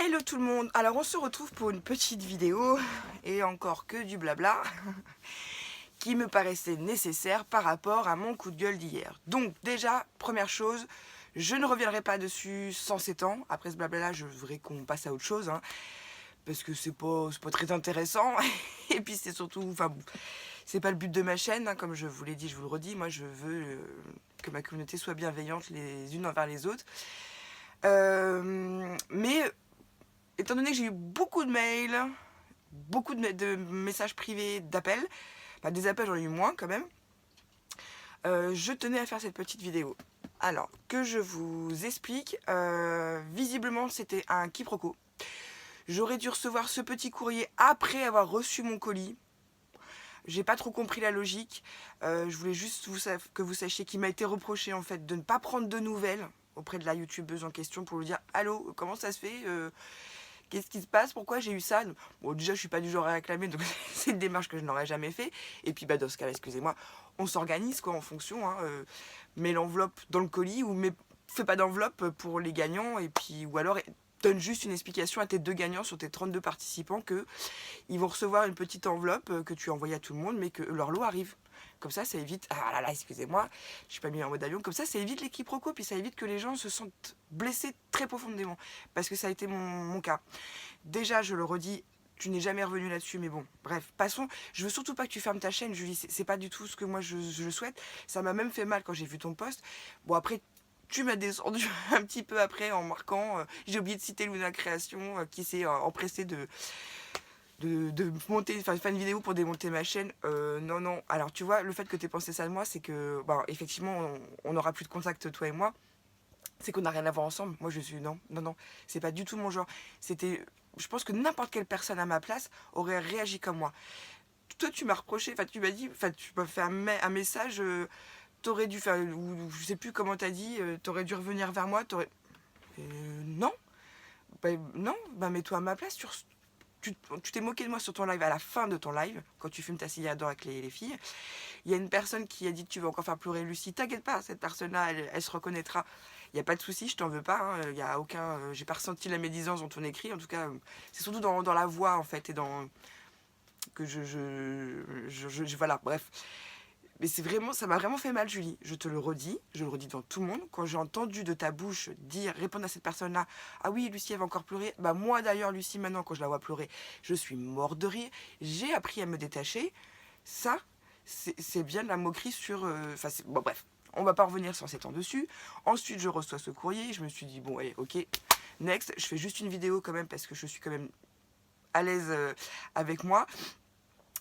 Hello tout le monde, alors on se retrouve pour une petite vidéo, et encore que du blabla, qui me paraissait nécessaire par rapport à mon coup de gueule d'hier. Donc déjà, première chose, je ne reviendrai pas dessus sans s'étendre. Après ce blabla là, je voudrais qu'on passe à autre chose, hein, parce que c'est pas très intéressant, et puis c'est surtout, enfin, c'est pas le but de ma chaîne, hein, comme je vous l'ai dit, je vous le redis, moi je veux que ma communauté soit bienveillante les unes envers les autres. Mais étant donné que j'ai eu beaucoup de mails, beaucoup de messages privés, d'appels, enfin des appels j'en ai eu moins quand même, je tenais à faire cette petite vidéo. Alors, que je vous explique, visiblement c'était un quiproquo. J'aurais dû recevoir ce petit courrier après avoir reçu mon colis. J'ai pas trop compris la logique. Je voulais juste que vous sachiez qu'il m'a été reproché en fait de ne pas prendre de nouvelles auprès de la youtubeuse en question pour lui dire allô, comment ça se fait, qu'est-ce qui se passe, pourquoi j'ai eu ça. Bon, déjà je suis pas du genre à réclamer, donc c'est une démarche que je n'aurais jamais fait. Et puis bah, dans ce cas-là, excusez-moi, on s'organise quoi en fonction, hein, mets l'enveloppe dans le colis ou fais pas d'enveloppe pour les gagnants, et puis ou alors donne juste une explication à tes 2 gagnants sur tes 32 participants que ils vont recevoir une petite enveloppe que tu as envoyée à tout le monde, mais que leur lot arrive. Comme ça évite, ah là là, excusez-moi, je suis pas mis en mode avion, comme ça évite les quiproquos, puis ça évite que les gens se sentent blessés très profondément, parce que ça a été mon cas. Déjà, je le redis, tu n'es jamais revenu là-dessus, mais bon, bref, passons. Je veux surtout pas que tu fermes ta chaîne, Julie, c'est pas du tout ce que moi je souhaite. Ça m'a même fait mal quand j'ai vu ton post. Bon, après, tu m'as descendu un petit peu après en marquant, j'ai oublié de citer Luna Création, qui s'est empressée de monter, enfin, faire une vidéo pour démonter ma chaîne. Non, non. Alors, tu vois, le fait que tu aies pensé ça de moi, c'est que, bah, effectivement, on n'aura plus de contact, toi et moi. C'est qu'on n'a rien à voir ensemble. Moi, je suis, non, non, non. C'est pas du tout mon genre. C'était, je pense que n'importe quelle personne à ma place aurait réagi comme moi. Toi, tu m'as reproché, enfin, tu m'as dit, enfin, tu m'as fait un message, t'aurais dû faire, ou je sais plus comment t'as dit, t'aurais dû revenir vers moi, t'aurais. Non. Bah, non, bah, mets-toi à ma place, tu t'es moqué de moi sur ton live à la fin de ton live, quand tu fumes ta cigarette avec les filles. Il y a une personne qui a dit que tu vas encore faire pleurer Lucie. T'inquiète pas, cette personne-là, elle se reconnaîtra. Il n'y a pas de souci, je t'en veux pas. Hein. Il y a aucun, j'ai pas ressenti la médisance dans ton écrit. En tout cas, c'est surtout dans la voix en fait et dans que voilà, bref. Mais c'est vraiment, ça m'a vraiment fait mal, Julie. Je te le redis, je le redis devant tout le monde. Quand j'ai entendu de ta bouche dire, répondre à cette personne-là, ah oui, Lucie, elle va encore pleurer. Bah moi d'ailleurs, Lucie, maintenant, quand je la vois pleurer, je suis mort de rire. J'ai appris à me détacher. Ça, c'est bien de la moquerie sur. Enfin, bon, bref, on va pas revenir sans s'étendre dessus. Ensuite, je reçois ce courrier. Je me suis dit, bon, allez, ok, next. Je fais juste une vidéo quand même parce que je suis quand même à l'aise avec moi.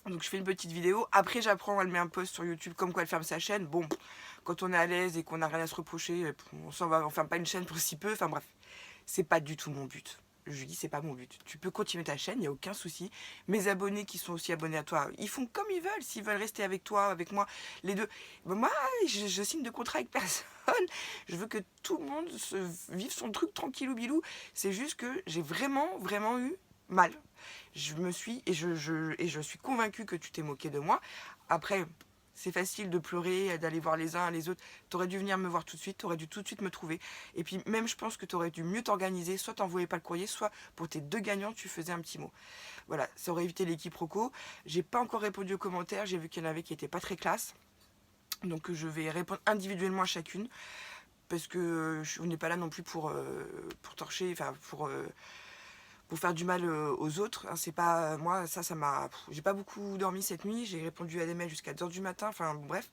Donc je fais une petite vidéo, après j'apprends, elle met un post sur YouTube comme quoi elle ferme sa chaîne. Bon, quand on est à l'aise et qu'on n'a rien à se reprocher, on s'en va, on ferme pas une chaîne pour si peu, enfin bref. C'est pas du tout mon but. Je dis c'est pas mon but. Tu peux continuer ta chaîne, il n'y a aucun souci. Mes abonnés qui sont aussi abonnés à toi, ils font comme ils veulent. S'ils veulent rester avec toi, avec moi, les deux. Ben moi, je signe de contrat avec personne. Je veux que tout le monde vive son truc tranquillou bilou. C'est juste que j'ai vraiment, vraiment eu mal. Je me suis et je suis convaincue que tu t'es moqué de moi. Après, c'est facile de pleurer, d'aller voir les uns les autres. T'aurais dû venir me voir tout de suite, t'aurais dû tout de suite me trouver. Et puis même, je pense que t'aurais dû mieux t'organiser. Soit t'envoyais pas le courrier, soit pour tes 2 gagnants, tu faisais un petit mot. Voilà, ça aurait évité les quiproquos. J'ai pas encore répondu aux commentaires. J'ai vu qu'il y en avait qui étaient pas très classe. Donc je vais répondre individuellement à chacune. Parce que on n'est pas là non plus pour torcher, enfin pour faire du mal aux autres. Hein, c'est pas moi, ça m'a. J'ai pas beaucoup dormi cette nuit. J'ai répondu à des mails jusqu'à 2h du matin. Enfin bref.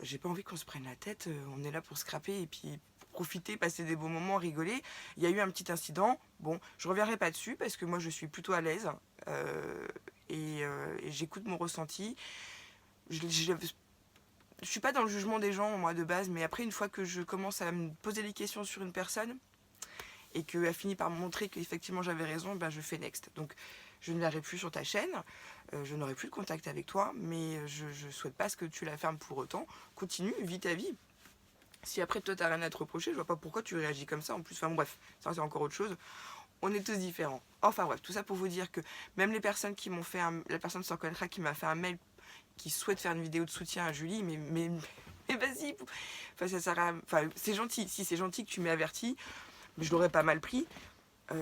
J'ai pas envie qu'on se prenne la tête. On est là pour scraper et puis profiter, passer des beaux moments, rigoler. Il y a eu un petit incident. Bon, je reviendrai pas dessus parce que moi je suis plutôt à l'aise et j'écoute mon ressenti. Je suis pas dans le jugement des gens moi de base, mais après une fois que je commence à me poser des questions sur une personne et qu'elle a fini par me montrer qu'effectivement j'avais raison, ben je fais next. Donc je ne verrai plus sur ta chaîne, je n'aurai plus de contact avec toi, mais je souhaite pas que tu la fermes pour autant. Continue, vis ta vie. Si après toi t'as rien à te reprocher, je vois pas pourquoi tu réagis comme ça en plus. Enfin bref, ça c'est encore autre chose. On est tous différents. Enfin bref, tout ça pour vous dire que même les personnes qui m'ont fait la personne s'en connaîtra qui m'a fait un mail qui souhaite faire une vidéo de soutien à Julie, mais vas-y. Enfin, ça sert à... enfin, c'est gentil. Si c'est gentil que tu m'aies averti, mais je l'aurais pas mal pris.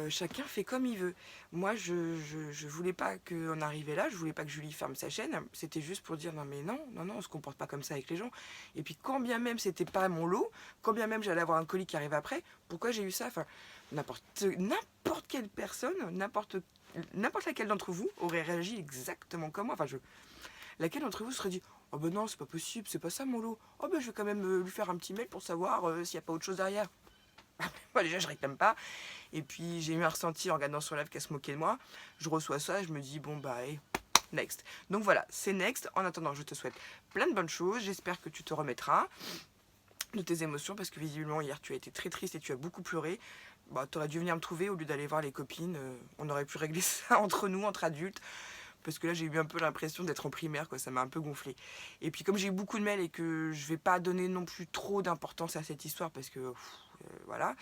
Chacun fait comme il veut. Moi, je voulais pas qu'on arrivait là, je voulais pas que Julie ferme sa chaîne. C'était juste pour dire non, mais non, non, non, on se comporte pas comme ça avec les gens. Et puis, quand bien même c'était pas mon lot, quand bien même j'allais avoir un colis qui arrive après, pourquoi j'ai eu ça? Enfin, n'importe quelle personne, n'importe laquelle d'entre vous aurait réagi exactement comme moi. Enfin, laquelle d'entre vous serait dit oh ben non, c'est pas possible, c'est pas ça mon lot. Oh ben je vais quand même lui faire un petit mail pour savoir s'il n'y a pas autre chose derrière. Moi déjà je réclame pas. Et puis j'ai eu un ressenti en regardant sur live qu'elle se moquait de moi. Je reçois ça et je me dis bon bah hey, next. Donc voilà, c'est next. En attendant, je te souhaite plein de bonnes choses. J'espère que tu te remettras de tes émotions parce que visiblement hier tu as été très triste et tu as beaucoup pleuré. Bah, t'aurais dû venir me trouver au lieu d'aller voir les copines. On aurait pu régler ça entre nous, entre adultes. Parce que là j'ai eu un peu l'impression d'être en primaire, quoi, ça m'a un peu gonflé. Et puis comme j'ai eu beaucoup de mails et que je vais pas donner non plus trop d'importance à cette histoire parce que voilà,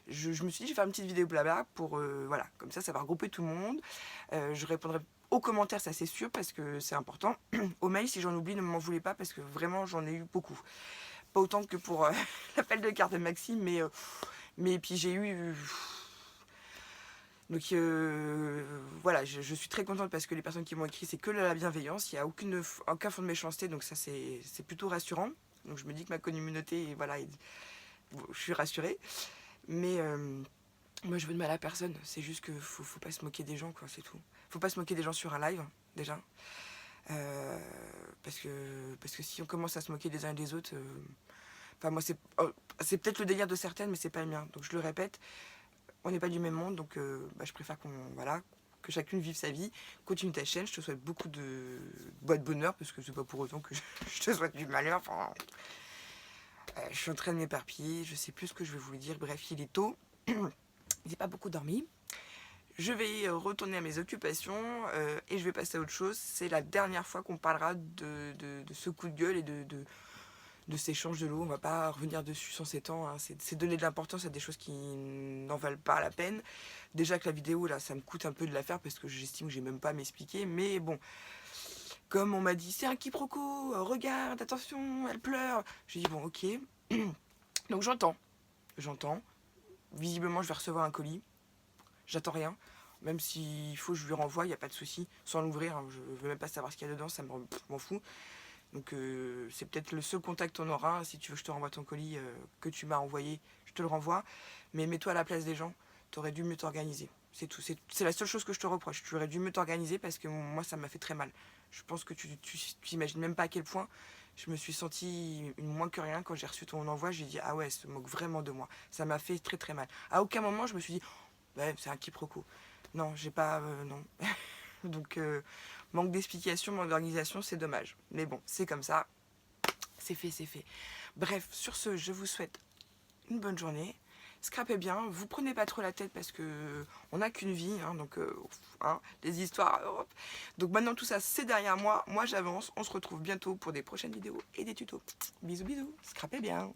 je me suis dit je vais faire une petite vidéo blabla pour voilà, comme ça va regrouper tout le monde. Je répondrai aux commentaires, ça c'est sûr parce que c'est important. Aux mails si j'en oublie ne m'en voulez pas parce que vraiment j'en ai eu beaucoup. Pas autant que pour l'appel de carte de Maxime, mais puis j'ai eu... Donc voilà, je suis très contente parce que les personnes qui m'ont écrit, c'est que de la bienveillance, il n'y a aucun fond de méchanceté, donc ça c'est plutôt rassurant. Donc je me dis que ma communauté, voilà, je suis rassurée. Mais moi je veux de mal à personne, c'est juste que faut pas se moquer des gens, quoi, c'est tout. Faut pas se moquer des gens sur un live, déjà. Parce que si on commence à se moquer des uns et des autres, enfin moi c'est peut-être le délire de certaines, mais c'est pas le mien. Donc je le répète, on n'est pas du même monde, donc je préfère que chacune vive sa vie. Continue ta chaîne, je te souhaite beaucoup de bonheur, parce que c'est pas pour autant que je te souhaite du malheur. Enfin, je suis en train de m'éparpiller, je sais plus ce que je vais vous dire. Bref, il est tôt, j'ai pas beaucoup dormi. Je vais retourner à mes occupations et je vais passer à autre chose. C'est la dernière fois qu'on parlera de ce coup de gueule et de s'échange de l'eau. On va pas revenir dessus sans s'étendre, hein. C'est donner de l'importance à des choses qui n'en valent pas la peine. Déjà que la vidéo là ça me coûte un peu de la faire parce que j'estime que j'ai même pas à m'expliquer, mais bon, comme on m'a dit c'est un quiproquo, regarde, attention, elle pleure, j'ai dit bon ok. Donc j'entends, visiblement je vais recevoir un colis, j'attends rien, même s'il faut je lui renvoie, il n'y a pas de souci, sans l'ouvrir, hein. Je veux même pas savoir ce qu'il y a dedans, ça m'en fout. Donc c'est peut-être le seul contact qu'on aura. Si tu veux que je te renvoie ton colis que tu m'as envoyé, je te le renvoie. Mais mets-toi à la place des gens, tu aurais dû mieux t'organiser. C'est tout. C'est la seule chose que je te reproche. Tu aurais dû mieux t'organiser parce que moi ça m'a fait très mal. Je pense que tu imagines même pas à quel point je me suis sentie moins que rien quand j'ai reçu ton envoi. J'ai dit ah ouais, elle se moque vraiment de moi. Ça m'a fait très très mal. À aucun moment je me suis dit ouais, c'est un quiproquo. Non, j'ai pas... non. Donc, manque d'explication, manque d'organisation, c'est dommage. Mais bon, c'est comme ça. C'est fait, c'est fait. Bref, sur ce, je vous souhaite une bonne journée. Scrapez bien, vous prenez pas trop la tête parce que on n'a qu'une vie, hein, donc hein, les histoires. Donc maintenant tout ça c'est derrière moi. Moi j'avance. On se retrouve bientôt pour des prochaines vidéos et des tutos. Bisous bisous. Scrapez bien.